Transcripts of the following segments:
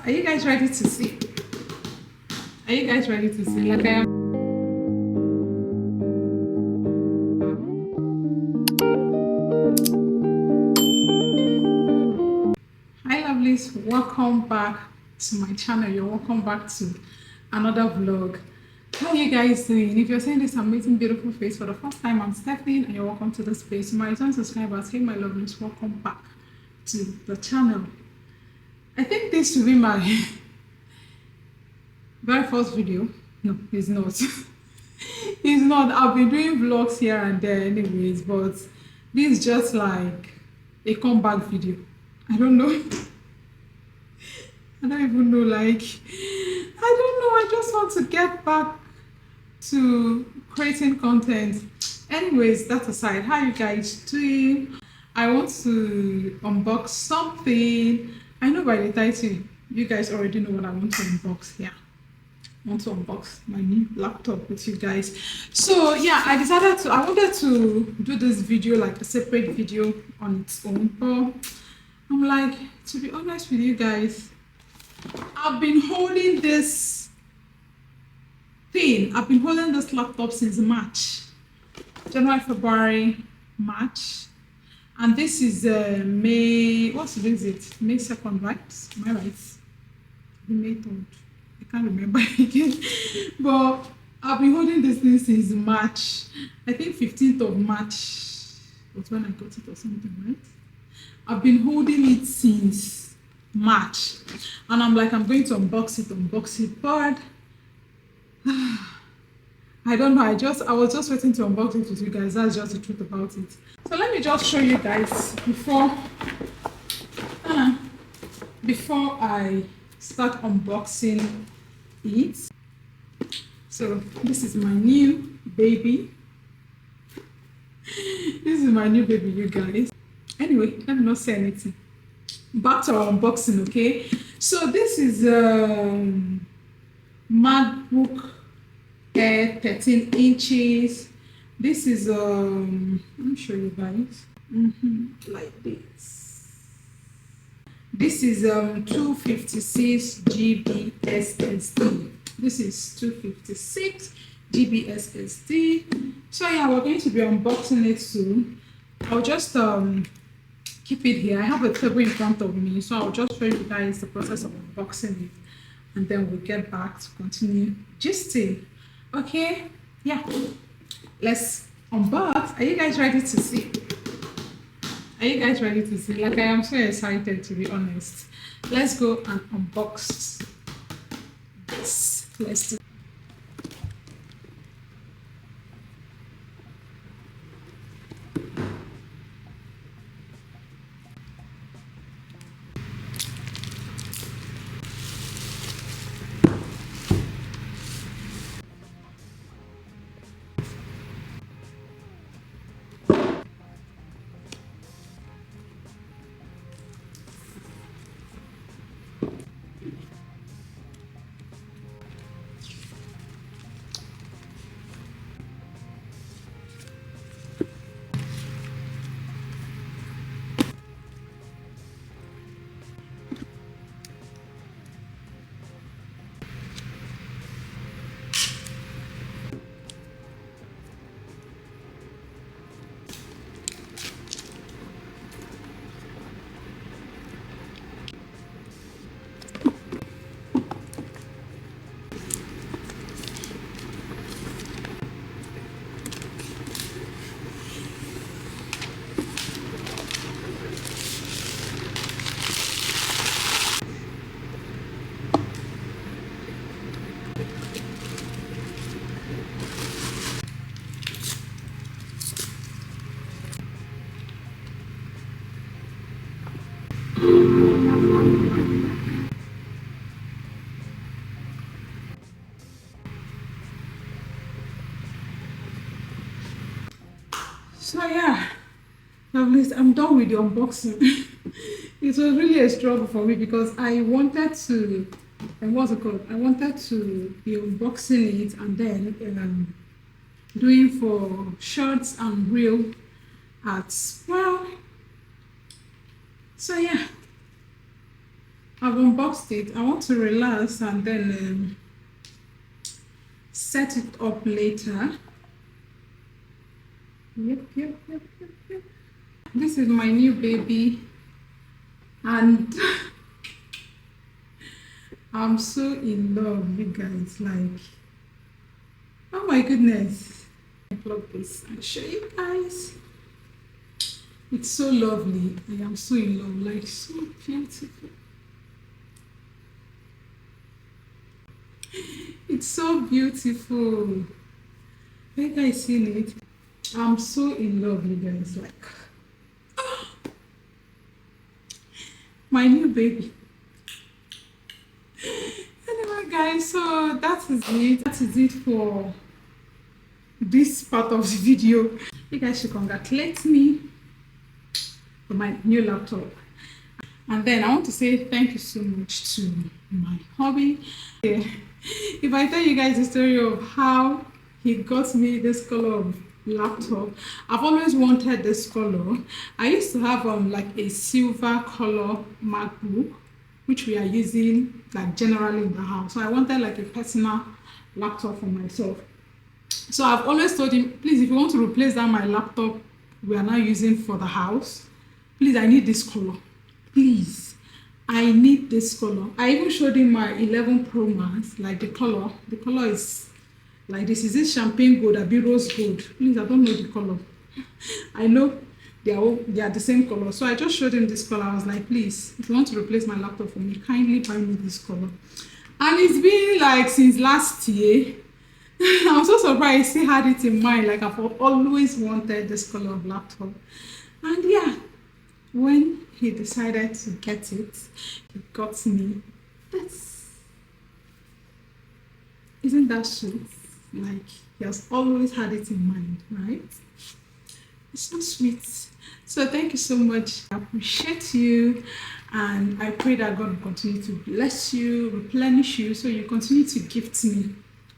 Are you guys ready to see? Are you guys ready to see? Like I am. Hi lovelies, welcome back to my channel. You're welcome back to another vlog. How are you guys doing? If you're seeing this amazing beautiful face for the first time, I'm Stephy and you're welcome to this space. My return subscribers, hey my lovelies, welcome back to the channel. I think this will be my very first video. No, it's not. It's not. I've been doing vlogs here and there anyways, but this is just like a comeback video. I don't know. I don't even know, like, I don't know. I just want to get back to creating content. Anyways, that aside, how you guys doing? I want to unbox something. I know by the title, you guys already know what I want to unbox here. I want to unbox my new laptop with you guys. So yeah, I wanted to do this video like a separate video on its own, but I'm like, to be honest with you guys, I've been holding this laptop since March, January, February, March, and this is May, what's the visit? May 2nd, right? Am I right? May 3rd. I can't remember again. But I've been holding this thing since March. I think 15th of March was when I got it or something, right? I've been holding it since March. And I'm like, I'm going to unbox it, but I don't know. I was just waiting to unbox it with you guys. That's just the truth about it. So let me just show you guys before I start unboxing it. So this is my new baby. This is my new baby, you guys. Anyway, let me not say anything. Back to our unboxing, okay? So this is Macbook Air 13 inches. This is let me show you guys. Like this. This is 256 GB SSD. This is 256 GB SSD. So yeah, we're going to be unboxing it soon. I'll just keep it here. I have a table in front of me, so I'll just show you guys the process of unboxing it, and then we'll get back to continue gisting. Okay, yeah, let's unbox. Are you guys ready to see? Are you guys ready to see? Like, I am so excited, to be honest. Let's go and unbox this. Let's do. So yeah, lovelies, I'm done with the unboxing. It was really a struggle for me because I wanted to, and what's it called? I wanted to be unboxing it and then doing for shorts and reel ads. Well, so yeah, I've unboxed it. I want to relax and then set it up later. Yep. This is my new baby, and I'm so in love, you guys. Like, oh my goodness. Plug this and show you guys. It's so lovely. I am so in love, like so beautiful. It's so beautiful. Have you guys seen it? I'm so in love, you guys. Like, my new baby. Anyway, guys, so that is it. That is it for this part of the video. You guys should congratulate me for my new laptop. And then I want to say thank you so much to my hubby. Yeah. If I tell you guys the story of how he got me this color of laptop, I've always wanted this color. I used to have like a silver color MacBook, which we are using like generally in the house. So I wanted like a personal laptop for myself. So I've always told him, please, if you want to replace that my laptop we are now using for the house, please, I need this color. Please, I need this color. I even showed him my 11 Pro Max, like the color. The color is like this. Is it champagne gold or be rose gold? Please, I don't know the color. I know they are the same color. So I just showed him this color. I was like, please, if you want to replace my laptop for me, kindly buy me this color. And it's been like since last year. I'm so surprised he had it in mind. Like, I've always wanted this color of laptop. And yeah, when he decided to get it, he got me this. Isn't that sweet? Like, he has always had it in mind, right? It's so sweet. So thank you so much. I appreciate you, and I pray that God will continue to bless you, replenish you, so you continue to gift me.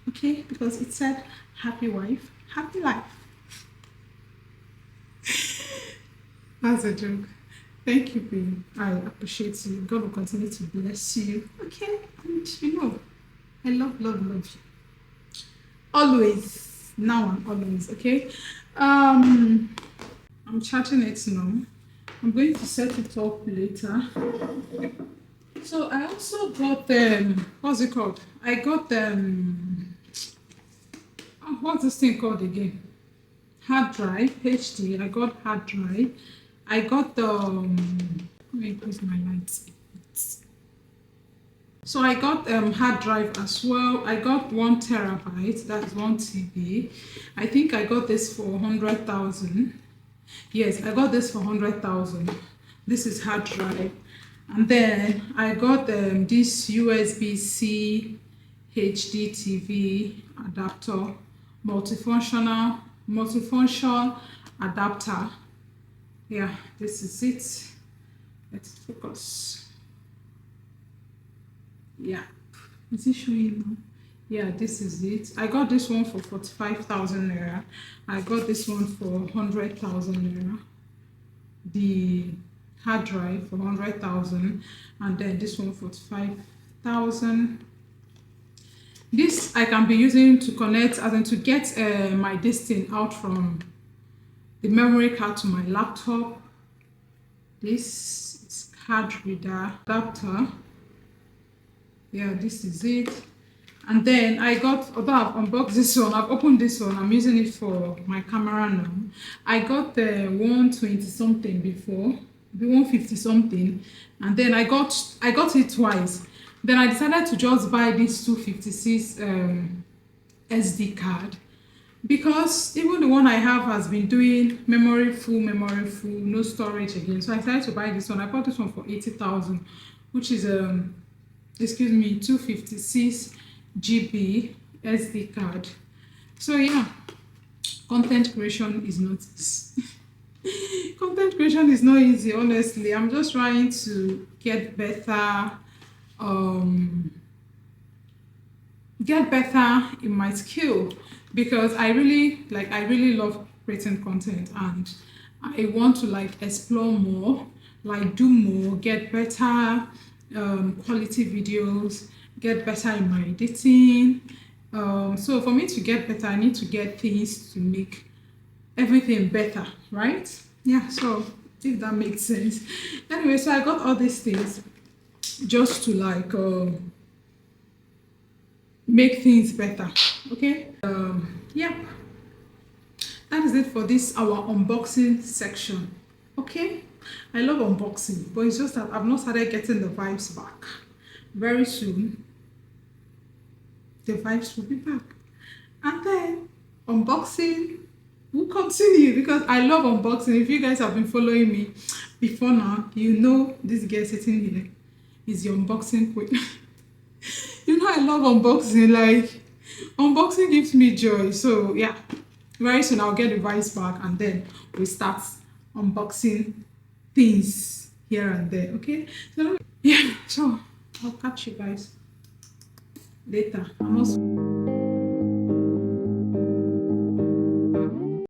Okay? Because it said, happy wife, happy life. That's a joke. Thank you, babe. I appreciate you. God will continue to bless you. Okay? And you know, I love you. Always. Now and always. Okay? I'm charging it now. I'm going to set it up later. So I also got what's it called? I got what's this thing called again? Hard drive, HD. I got hard drive. I got the let me increase my lights. So I got hard drive as well. I got 1 terabyte. That's 1 TB. I think I got this for 100,000. Yes, I got this for 100,000. This is hard drive. And then I got this USB-C HD TV adapter, multifunction adapter. Yeah, this is it. Let's focus. Yeah, is it showing now? Yeah, this is it. I got this one for 45,000 naira. I got this one for 100,000 naira. The hard drive for 100,000, and then this one for 45,000. This I can be using to connect, as in to get my this thing out from the memory card to my laptop. This is card reader adapter. Yeah, this is it. And then I got, although I've unboxed this one, I've opened this one, I'm using it for my camera now. I got the 120 something before, the 150 something, and then I got it twice. Then I decided to just buy this 256 SD card, because even the one I have has been doing memory full, no storage again. So I decided to buy this one. I bought this one for 80,000, which is 256 GB SD card. So yeah, content creation is not easy. Content creation is not easy, honestly. I'm just trying to get better in my skill, because I really love creating content, and I want to like explore more, like do more, get better, quality videos, get better in my editing. So for me to get better, I need to get things to make everything better, right? Yeah, so if that makes sense. Anyway, so I got all these things just to like make things better. Okay. Yeah, that is it for this our unboxing section. Okay, I love unboxing, but it's just that I've not started getting the vibes back. Very soon the vibes will be back, and then unboxing will continue because I love unboxing. If you guys have been following me before now, you know this girl sitting here is the unboxing queen. You know I love unboxing. Like, unboxing gives me joy. So yeah, very soon I'll get the vibes back, and then we start unboxing things here and there. Okay, so yeah, so I'll catch you guys later. I'm also